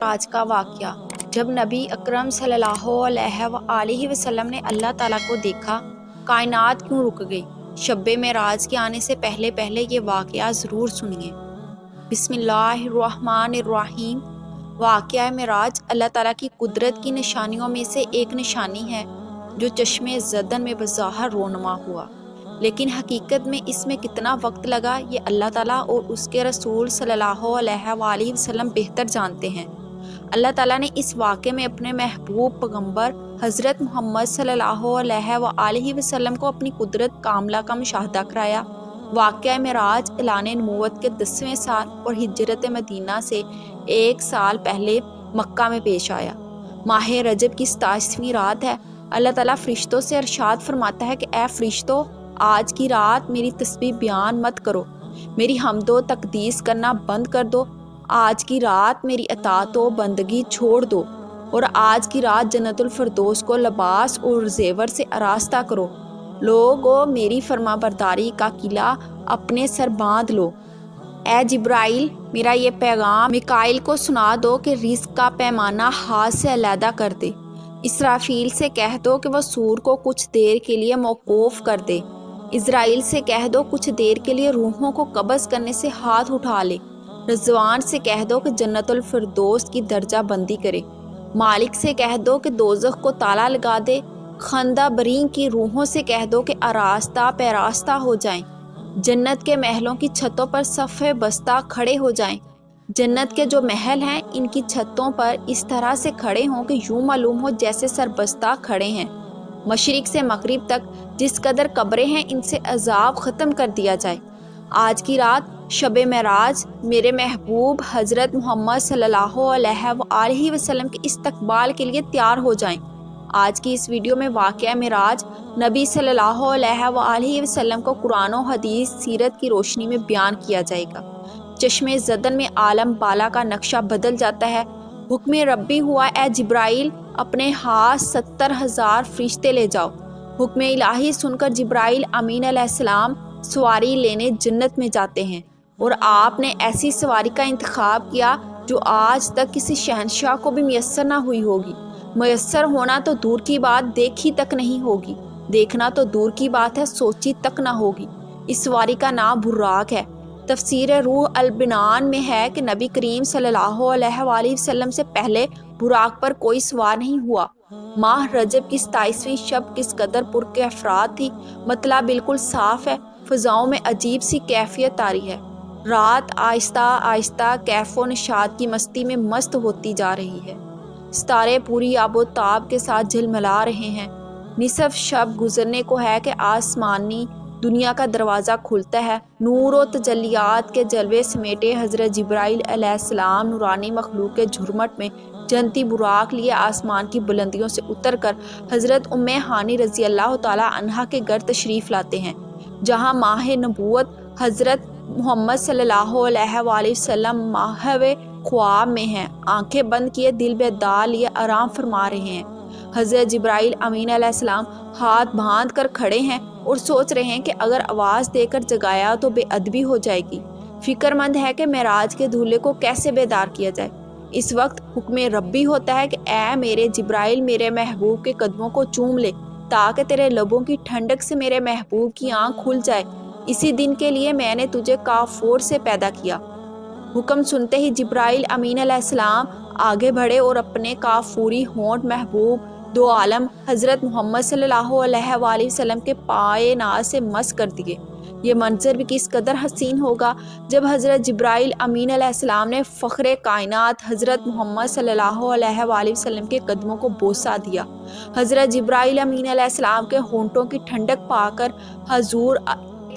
آج کا واقعہ جب نبی اکرم صلی اللہ علیہ وسلم نے اللہ تعالیٰ کو دیکھا، کائنات کیوں رک گئی؟ شب معراج کے آنے سے پہلے یہ واقعہ ضرور سنیے۔ بسم اللہ الرحمن الرحیم۔ واقعہ معراج اللہ تعالیٰ کی قدرت کی نشانیوں میں سے ایک نشانی ہے جو چشم زدن میں بظاہر رونما ہوا، لیکن حقیقت میں اس میں کتنا وقت لگا یہ اللہ تعالیٰ اور اس کے رسول صلی اللہ علیہ وسلم بہتر جانتے ہیں۔ اللہ تعالیٰ نے اس واقعے میں اپنے محبوب پیغمبر حضرت محمد صلی اللہ علیہ وسلم کو اپنی قدرت کاملہ کا مشاہدہ کرایا۔ واقعہ معراج اعلان نبوت کے 10ویں سال اور ہجرت مدینہ سے 1 سال پہلے مکہ میں پیش آیا۔ ماہ رجب کی 27ویں رات ہے۔ اللہ تعالیٰ فرشتوں سے ارشاد فرماتا ہے کہ اے فرشتوں، آج کی رات میری تسبیح بیان مت کرو، میری حمد و تقدیس کرنا بند کر دو، آج کی رات میری اطاعت و بندگی چھوڑ دو، اور آج کی رات جنت الفردوس کو لباس اور زیور سے آراستہ کرو۔ لوگو، میری فرما برداری کا قلعہ اپنے سر باندھ لو۔ اے جبرائیل، میرا یہ پیغام میکائیل کو سنا دو کہ رزق کا پیمانہ ہاتھ سے علیحدہ کر دے۔ اسرافیل سے کہہ دو کہ وہ سور کو کچھ دیر کے لیے موقوف کر دے۔ اسرائیل سے کہہ دو کچھ دیر کے لیے روحوں کو قبض کرنے سے ہاتھ اٹھا لے۔ رضوان سے کہہ دو کہ جنت الفردوس کی درجہ بندی کرے۔ مالک سے کہہ دو کہ دوزخ کو تالا لگا دے۔ خندہ برین کی روحوں سے کہہ دو کہ آراستہ پیراستہ ہو جائیں۔ جنت کے محلوں کی چھتوں پر صفِ بستہ کھڑے ہو جائیں۔ جنت کے جو محل ہیں ان کی چھتوں پر اس طرح سے کھڑے ہوں کہ یوں معلوم ہو جیسے سربستہ کھڑے ہیں۔ مشرق سے مغرب تک جس قدر قبریں ہیں ان سے عذاب ختم کر دیا جائے۔ آج کی رات شب معراج میرے محبوب حضرت محمد صلی اللہ علیہ وسلم کے استقبال کے لیے تیار ہو جائیں۔ آج کی اس ویڈیو میں واقعہ معراج نبی صلی اللہ علیہ وسلم کو قرآن و حدیث سیرت کی روشنی میں بیان کیا جائے گا۔ چشم زدن میں عالم بالا کا نقشہ بدل جاتا ہے۔ حکم ربی ہوا، اے جبرائیل، اپنے ہاتھ 70,000 فرشتے لے جاؤ۔ حکم الہی سن کر جبرائیل امین علیہ السلام سواری لینے جنت میں جاتے ہیں، اور آپ نے ایسی سواری کا انتخاب کیا جو آج تک کسی شہنشاہ کو بھی میسر نہ ہوئی ہوگی۔ میسر ہونا تو دور کی بات، دیکھی تک نہیں ہوگی، دیکھنا تو دور کی بات ہے، سوچی تک نہ ہوگی۔ اس سواری کا نام براق ہے۔ تفسیر روح البنان میں ہے کہ نبی کریم صلی اللہ علیہ وسلم سے پہلے براق پر کوئی سوار نہیں ہوا۔ ماہ رجب کی 27ویں شب کس قدر پر کے افراد تھی، مطلع بالکل صاف ہے، فضاؤں میں عجیب سی کیفیت طاری ہے۔ رات آہستہ آہستہ کیف و نشاط کی مستی میں مست ہوتی جا رہی ہے۔ ستارے پوری آب و تاب کے ساتھ جھلملا رہے ہیں۔ نصف شب گزرنے کو ہے کہ آسمانی دنیا کا دروازہ کھلتا ہے۔ نور و تجلیات کے جلوے سمیٹے حضرت جبرائیل علیہ السلام نورانی مخلوق کے جھرمٹ میں جنتی براق لیے آسمان کی بلندیوں سے اتر کر حضرت ام ہانی رضی اللہ تعالی عنہا کے گھر تشریف لاتے ہیں، جہاں ماہ نبوت حضرت محمد صلی اللہ علیہ وسلم ماہوِ خواب میں ہیں، آنکھیں بند کیے دل بیدار لیے آرام فرما رہے ہیں۔ حضرت جبرائیل امین علیہ السلام ہاتھ باندھ کر کھڑے ہیں اور سوچ رہے ہیں کہ اگر آواز دے کر جگایا تو بے ادبی ہو جائے گی۔ فکر مند ہے کہ معراج کے دولہے کو کیسے بیدار کیا جائے۔ اس وقت حکم ربی ہوتا ہے کہ اے میرے جبرائیل، میرے محبوب کے قدموں کو چوم لے تاکہ تیرے لبوں کی ٹھنڈک سے میرے محبوب کی آنکھ کھل جائے۔ اسی دن کے لیے میں نے تجھے کافور سے پیدا کیا۔ حکم سنتے ہی جبرائیل امین علیہ السلام آگے بڑھے اور اپنے کافوری ہونٹ محبوب دو عالم حضرت محمد صلی اللہ علیہ وسلم کے پائے ناز سے مس کر دیے۔ یہ منظر بھی کس قدر حسین ہوگا جب حضرت جبرائیل امین علیہ السلام نے فخر کائنات حضرت محمد صلی اللہ علیہ وسلم کے قدموں کو بوسہ دیا۔ حضرت جبرائیل امین علیہ السلام کے ہونٹوں کی ٹھنڈک پا کر حضور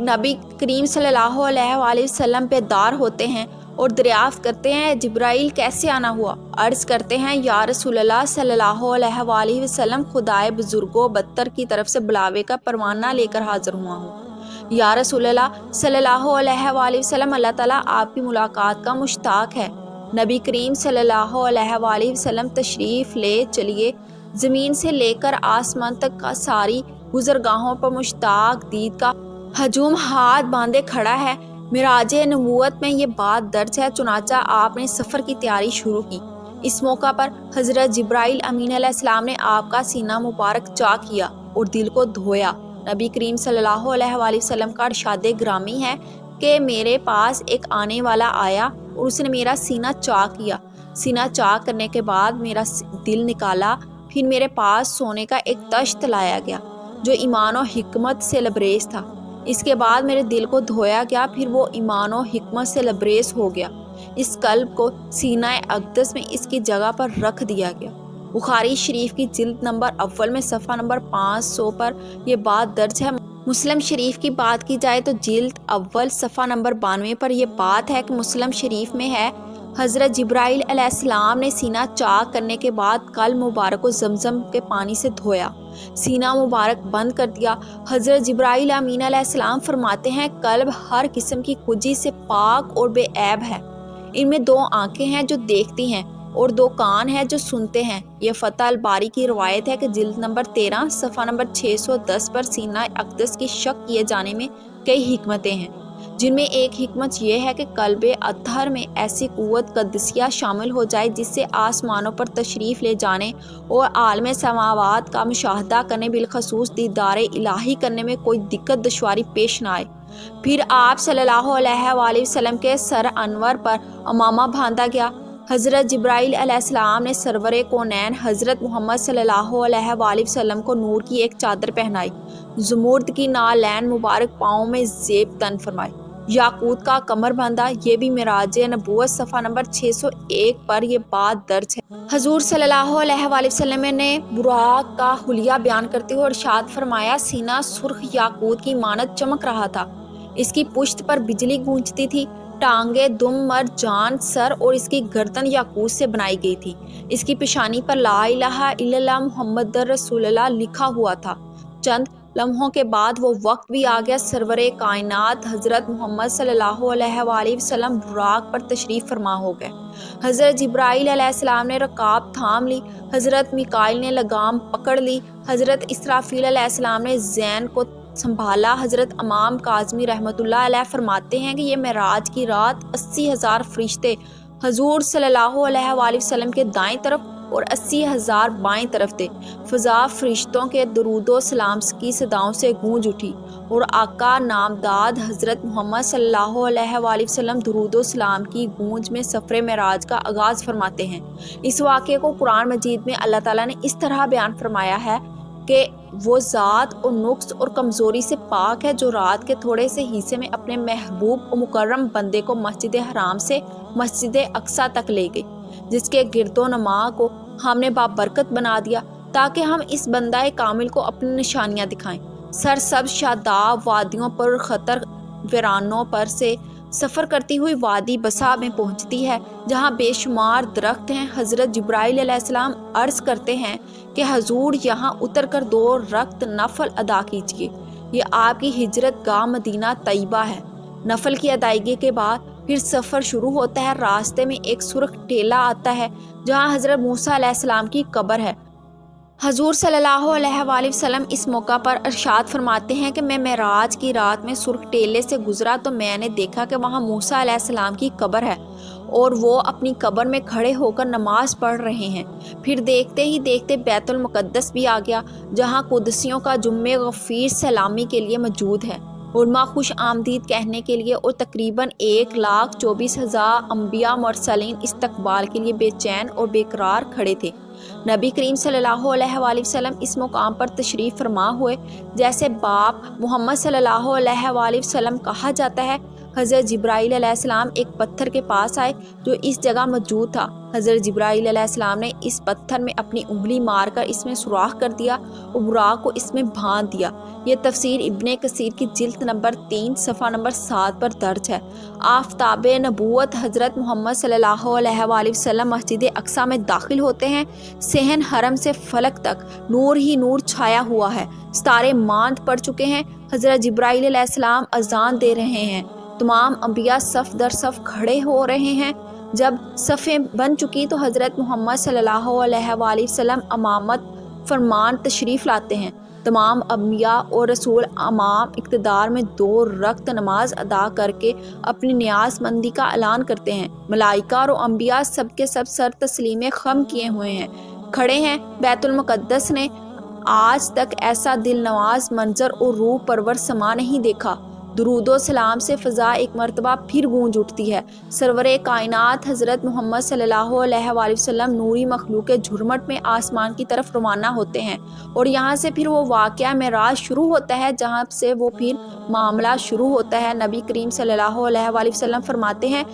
نبی کریم صلی اللہ علیہ وسلم بیدار ہوتے ہیں اور دریافت کرتے ہیں جبرائیل کیسے آنا ہوا؟ عرض کرتے ہیں یا رسول اللہ صلی اللہ علیہ وسلم، خدائے بزرگ و برتر کی طرف سے بلاوے کا پروانہ لے کر حاضر ہوا ہوں۔ یا رسول اللہ صلی اللہ علیہ وسلم، اللہ تعالیٰ آپ کی ملاقات کا مشتاق ہے۔ نبی کریم صلی اللہ علیہ وسلم تشریف لے چلیے۔ زمین سے لے کر آسمان تک کا ساری گزرگاہوں پر مشتاق دید کا ہجوم ہاتھ باندھے کھڑا ہے۔ معراج نبوت میں یہ بات درج ہے، چنانچہ آپ نے سفر کی تیاری شروع کی۔ اس موقع پر حضرت جبرائیل امین علیہ السلام نے آپ کا سینہ مبارک چاک کیا اور دل کو دھویا۔ نبی کریم صلی اللہ علیہ وآلہ وسلم کا ارشاد گرامی ہے کہ میرے پاس ایک آنے والا آیا اور اس نے میرا سینہ چاک کیا۔ سینہ چاک کرنے کے بعد میرا دل نکالا، پھر میرے پاس سونے کا ایک تشت لایا گیا جو ایمان و حکمت سے لبریز تھا۔ اس کے بعد میرے دل کو دھویا گیا، پھر وہ ایمان و حکمت سے لبریز ہو گیا۔ اس قلب کو سینہ اقدس میں اس کی جگہ پر رکھ دیا گیا۔ بخاری شریف کی جلد نمبر اول میں صفحہ نمبر 500 پر یہ بات درج ہے۔ مسلم شریف کی بات کی جائے تو جلد اول صفحہ نمبر 92 پر یہ بات ہے کہ مسلم شریف میں ہے، حضرت جبرائیل علیہ السلام نے سینہ چاک کرنے کے بعد قلب مبارک کو زمزم کے پانی سے دھویا، سینہ مبارک بند کر دیا۔ حضرت جبرائیل امین علیہ السلام فرماتے ہیں قلب ہر قسم کی کجی سے پاک اور بے عیب ہے۔ ان میں 2 آنکھیں ہیں جو دیکھتی ہیں اور 2 کان ہیں جو سنتے ہیں۔ یہ فتح الباری کی روایت ہے کہ جلد نمبر 13 صفحہ نمبر 610 پر سینہ اقدس کی شک کیے جانے میں کئی حکمتیں ہیں، جن میں ایک حکمت یہ ہے کہ قلب اطہر میں ایسی قوت قدسیہ شامل ہو جائے جس سے آسمانوں پر تشریف لے جانے اور عالم سماوات کا مشاہدہ کرنے، بالخصوص دیدار الہی کرنے میں کوئی دقت دشواری پیش نہ آئے۔ پھر آپ صلی اللہ علیہ وآلہ وسلم کے سر انور پر امامہ باندھا گیا۔ حضرت جبرائیل علیہ السلام نے سرور کونین حضرت محمد صلی اللہ علیہ وآلہ وسلم کو نور کی ایک چادر پہنائی، زمرد کی نالین مبارک پاؤں میں زیب تن فرمائی، یاقوت کا کمر باندھا۔ یہ بھی معراج نبوت صفحہ نمبر 601 پر یہ بات درج ہے۔ حضور صلی اللہ علیہ وآلہ وسلم نے براق کا حلیہ بیان کرتے ہوئے ارشاد فرمایا، سینہ سرخ یاقوت کی مانند چمک رہا تھا، اس کی پشت پر بجلی گونجتی تھی، ٹانگیں دم مرجان، سر اور اس کی گردن یاقوت سے بنائی گئی تھی، اس کی پیشانی پر لا الہ الا اللہ محمد رسول اللہ لکھا ہوا تھا۔ چند لمحوں کے بعد وہ وقت بھی آ گیا، سرور کائنات حضرت محمد صلی اللہ علیہ وآلہ وسلم براق پر تشریف فرما ہو گئے۔ حضرت جبرائیل علیہ السلام نے رکاب تھام لی، حضرت میکائیل نے لگام پکڑ لی، حضرت اسرافیل علیہ السلام نے زین کو سنبھالا۔ حضرت امام کاظمی رحمۃ اللہ علیہ فرماتے ہیں کہ یہ معراج کی رات 80,000 فرشتے حضور صلی اللہ علیہ وآلہ وسلم کے دائیں طرف اور 80,000 بائیں طرف تھے۔ فضا فرشتوں کے درود و سلام کی صداؤں سے گونج اٹھی اور آقا نامداد حضرت محمد صلی اللہ علیہ وآلہ وسلم درود و سلام کی گونج میں سفر معراج کا آغاز فرماتے ہیں۔ اس واقعے کو قرآن مجید میں اللہ تعالیٰ نے اس طرح بیان فرمایا ہے کہ وہ ذات اور نقص اور کمزوری سے پاک ہے جو رات کے تھوڑے سے حصے میں اپنے محبوب و مکرم بندے کو مسجد حرام سے مسجد اقصی تک لے گئی، جس کے گرد و نما کو ہم نے بابرکت بنا دیا تاکہ ہم اس بندہ کامل کو اپنی نشانیاں دکھائیں۔ سرسبز شاداب وادیوں پر خطر ویرانوں پر سے سفر کرتی ہوئی وادی بسا میں پہنچتی ہے جہاں بے شمار درخت ہیں۔ حضرت جبرائیل علیہ السلام عرض کرتے ہیں کہ حضور یہاں اتر کر 2 رکعت نفل ادا کیجیے، یہ آپ کی ہجرت گاہ مدینہ طیبہ ہے۔ نفل کی ادائیگی کے بعد پھر سفر شروع ہوتا ہے۔ راستے میں ایک سرخ ٹیلہ آتا ہے جہاں حضرت موسیٰ علیہ السلام کی قبر ہے۔ حضور صلی اللہ علیہ وآلہ وسلم اس موقع پر ارشاد فرماتے ہیں کہ میں معراج کی رات میں سرخ ٹیلے سے گزرا تو میں نے دیکھا کہ وہاں موسیٰ علیہ السلام کی قبر ہے اور وہ اپنی قبر میں کھڑے ہو کر نماز پڑھ رہے ہیں۔ پھر دیکھتے ہی دیکھتے بیت المقدس بھی آ گیا جہاں قدسیوں کا جمع غفیر سلامی کے لیے موجود ہے، علماء خوش آمدید کہنے کے لیے، اور تقریباً 1,24,000 انبیاء مرسلین استقبال کے لیے بے چین اور بے قرار کھڑے تھے۔ نبی کریم صلی اللہ علیہ وآلہ وسلم اس مقام پر تشریف فرما ہوئے جیسے باپ محمد صلی اللہ علیہ وآلہ وسلم کہا جاتا ہے۔ حضرت جبرائیل علیہ السلام ایک پتھر کے پاس آئے جو اس جگہ موجود تھا۔ حضرت جبرائیل علیہ السلام نے اس پتھر میں اپنی انگلی مار کر اس میں سوراخ کر دیا اور براق کو اس میں باندھ دیا۔ یہ تفسیر ابن کثیر کی جلد نمبر 3 صفحہ نمبر 7 پر درج ہے۔ آفتاب نبوت حضرت محمد صلی اللہ علیہ وآلہ وسلم مسجد اقصی میں داخل ہوتے ہیں۔ صحن حرم سے فلک تک نور ہی نور چھایا ہوا ہے، ستارے ماند پڑ چکے ہیں۔ حضرت جبرائیل علیہ السلام اذان دے رہے ہیں، تمام انبیاء صف در صف کھڑے ہو رہے ہیں۔ جب صفیں بن چکی تو حضرت محمد صلی اللہ علیہ وآلہ وسلم امامت فرمان تشریف لاتے ہیں۔ تمام انبیاء اور رسول امام اقتدار میں 2 رکعت نماز ادا کر کے اپنی نیاز مندی کا اعلان کرتے ہیں۔ ملائکہ اور انبیاء سب کے سب سر تسلیم خم کیے ہوئے ہیں، کھڑے ہیں۔ بیت المقدس نے آج تک ایسا دل نواز منظر اور روح پرور سما نہیں دیکھا۔ درود و سلام سے فضا ایک مرتبہ پھر گونج اٹھتی ہے۔ سرور کائنات حضرت محمد صلی اللہ علیہ وآلہ وسلم نوری مخلوق جھرمٹ میں آسمان کی طرف روانہ ہوتے ہیں، اور یہاں سے پھر وہ واقعہ معراج شروع ہوتا ہے، جہاں سے وہ پھر معاملہ شروع ہوتا ہے۔ نبی کریم صلی اللہ علیہ وآلہ وسلم فرماتے ہیں،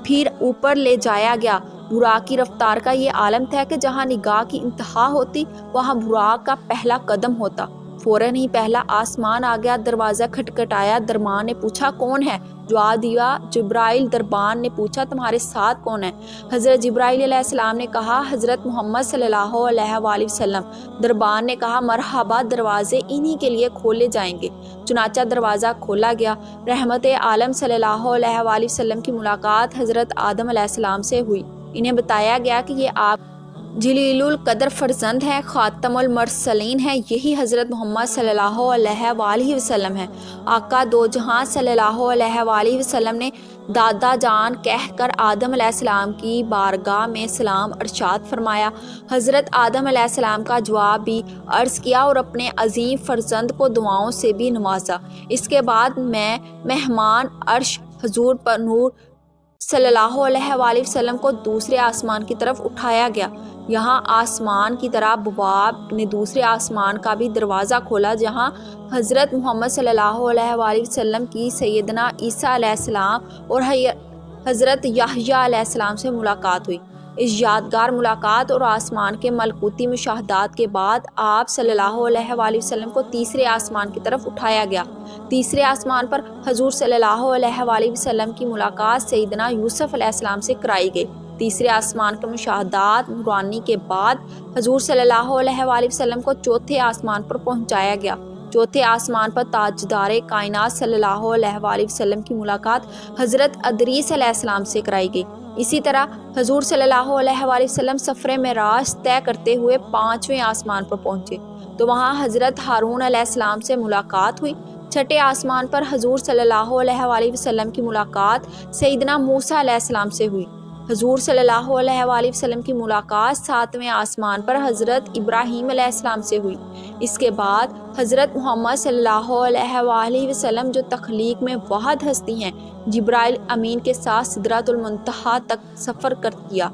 پھر اوپر لے جایا گیا۔ براق کی رفتار کا یہ عالم تھا کہ جہاں نگاہ کی انتہا ہوتی وہاں براق کا پہلا قدم ہوتا۔ فوراً ہی پہلا آسمان آ گیا، دروازہ کھٹکھٹایا، دربان نے پوچھا کون ہے؟ جواب دیا جبرائیل۔ دربان نے پوچھا تمہارے ساتھ کون ہے؟ حضرت جبرائیل علیہ السلام نے کہا حضرت محمد صلی اللہ علیہ وآلہ وسلم۔ دربان نے کہا مرحبا، دروازے انہی کے لیے کھولے جائیں گے۔ چنانچہ دروازہ کھولا گیا۔ رحمت عالم صلی اللہ علیہ وآلہ وسلم کی ملاقات حضرت آدم علیہ السلام سے ہوئی۔ انہیں بتایا گیا کہ یہ آپ جلیل القدر فرزند ہیں، خاتم المرسلین ہیں، یہی حضرت محمد صلی اللہ علیہ وآلہ وسلم ہیں۔ آقا دو جہاں صلی اللہ علیہ وآلہ وسلم نے دادا جان کہہ کر آدم علیہ السلام کی بارگاہ میں سلام ارشاد فرمایا۔ حضرت آدم علیہ السلام کا جواب بھی عرض کیا اور اپنے عظیم فرزند کو دعاؤں سے بھی نوازا۔ اس کے بعد میں مہمان عرش حضور پر نور صلی اللہ علیہ وآلہ وسلم کو دوسرے آسمان کی طرف اٹھایا گیا۔ یہاں آسمان کی طرح بواب نے دوسرے آسمان کا بھی دروازہ کھولا، جہاں حضرت محمد صلی اللہ علیہ وآلہ وسلم کی سیدنا عیسیٰ علیہ السلام اور حضرت یحییٰ علیہ السلام سے ملاقات ہوئی۔ اس یادگار ملاقات اور آسمان کے ملکوتی مشاہدات کے بعد آپ صلی اللہ علیہ وآلہ وسلم کو تیسرے آسمان کی طرف اٹھایا گیا۔ تیسرے آسمان پر حضور صلی اللہ علیہ وآلہ وسلم کی ملاقات سیدنا یوسف علیہ السلام سے کرائی گئی۔ تیسرے آسمان کے مشاہدات نورانی کے بعد حضور صلی اللہ علیہ وآلہ وسلم کو چوتھے آسمان پر پہنچایا گیا۔ چوتھے آسمان پر تاجدار کائنات صلی اللہ علیہ وآلہ وسلم کی ملاقات حضرت ادریس علیہ السلام سے کرائی گئی۔ اسی طرح حضور صلی اللہ علیہ وآلہ وسلم سفر معراج طے کرتے ہوئے 5ویں آسمان پر پہنچے تو وہاں حضرت ہارون علیہ السلام سے ملاقات ہوئی۔ چھٹے آسمان پر حضور صلی اللہ علیہ وآلہ وسلم کی ملاقات سیدنا موسیٰ علیہ السلام سے ہوئی۔ حضور صلی اللہ علیہ وآلہ وسلم کی ملاقات 7ویں آسمان پر حضرت ابراہیم علیہ السلام سے ہوئی۔ اس کے بعد حضرت محمد صلی اللہ علیہ وآلہ وسلم جو تخلیق میں واحد ہستی ہیں، جبرائیل امین کے ساتھ سدرۃ المنتہا تک سفر کر کیا۔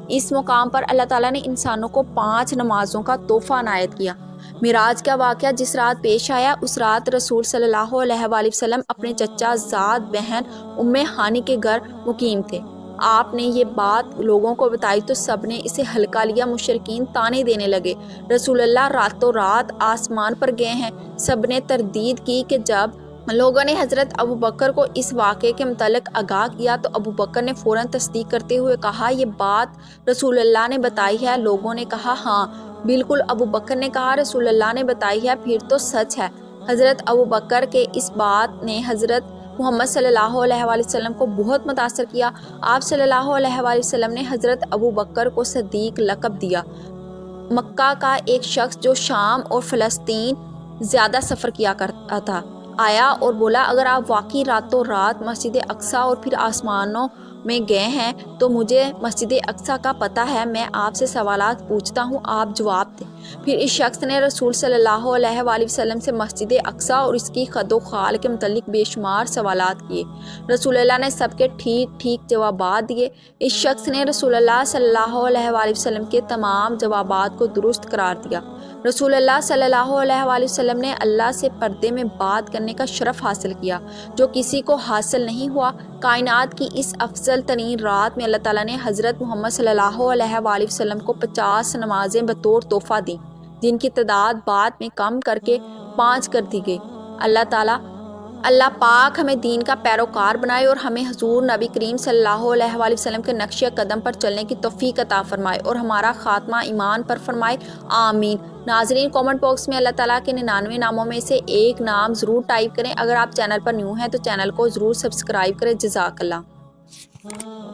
اس مقام پر اللہ تعالیٰ نے انسانوں کو 5 نمازوں کا تحفہ عنایت کیا۔ معراج کا واقعہ جس رات پیش آیا، اس رات رسول صلی اللہ علیہ وآلہ وسلم اپنے چچا زاد بہن ام ہانی کے گھر مقیم تھے۔ آپ نے یہ بات لوگوں کو بتائی تو سب نے اسے ہلکا لیا۔ مشرکین طعنے دینے لگے، رسول اللہ راتوں رات آسمان پر گئے ہیں۔ سب نے تردید کی کہ جب لوگوں نے حضرت ابوبکر کو اس واقعے کے متعلق آگاہ کیا تو ابوبکر نے فوراً تصدیق کرتے ہوئے کہا یہ بات رسول اللہ نے بتائی ہے۔ لوگوں نے کہا ہاں بالکل۔ ابوبکر نے کہا رسول اللہ نے بتائی ہے، پھر تو سچ ہے۔ حضرت ابوبکر کے اس بات نے حضرت محمد صلی اللہ علیہ وآلہ وسلم کو بہت متاثر کیا۔ آپ صلی اللہ علیہ وآلہ وسلم نے حضرت ابوبکر کو صدیق لقب دیا۔ مکہ کا ایک شخص جو شام اور فلسطین زیادہ سفر کیا کرتا تھا آیا اور بولا اگر آپ واقعی راتوں رات مسجد اقصیٰ اور پھر آسمانوں میں گئے ہیں تو مجھے مسجد اقصیٰ کا پتہ ہے، میں آپ سے سوالات پوچھتا ہوں، آپ جواب دیں۔ پھر اس شخص نے رسول صلی اللہ علیہ وآلہ وسلم سے مسجد اقصیٰ اور اس کی خد و خال کے متعلق بے شمار سوالات کیے۔ رسول اللہ نے سب کے ٹھیک ٹھیک جوابات دیے۔ اس شخص نے رسول اللہ صلی اللہ علیہ وآلہ وسلم کے تمام جوابات کو درست قرار دیا۔ رسول اللہ صلی اللہ علیہ وآلہ وسلم نے اللہ سے پردے میں بات کرنے کا شرف حاصل کیا جو کسی کو حاصل نہیں ہوا۔ کائنات کی اس افضل ترین رات میں اللہ تعالیٰ نے حضرت محمد صلی اللہ علیہ وآلہ وسلم کو 50 نمازیں بطور تحفہ دیں، جن کی تعداد بعد میں کم کر کے 5 کر دی گئی۔ اللہ پاک ہمیں دین کا پیروکار بنائے اور ہمیں حضور نبی کریم صلی اللہ علیہ وآلہ وسلم کے نقش قدم پر چلنے کی توفیق عطا فرمائے اور ہمارا خاتمہ ایمان پر فرمائے، آمین۔ ناظرین کامنٹ باکس میں اللہ تعالیٰ کے 99 ناموں میں سے ایک نام ضرور ٹائپ کریں۔ اگر آپ چینل پر نیو ہیں تو چینل کو ضرور سبسکرائب کریں۔ جزاک اللہ۔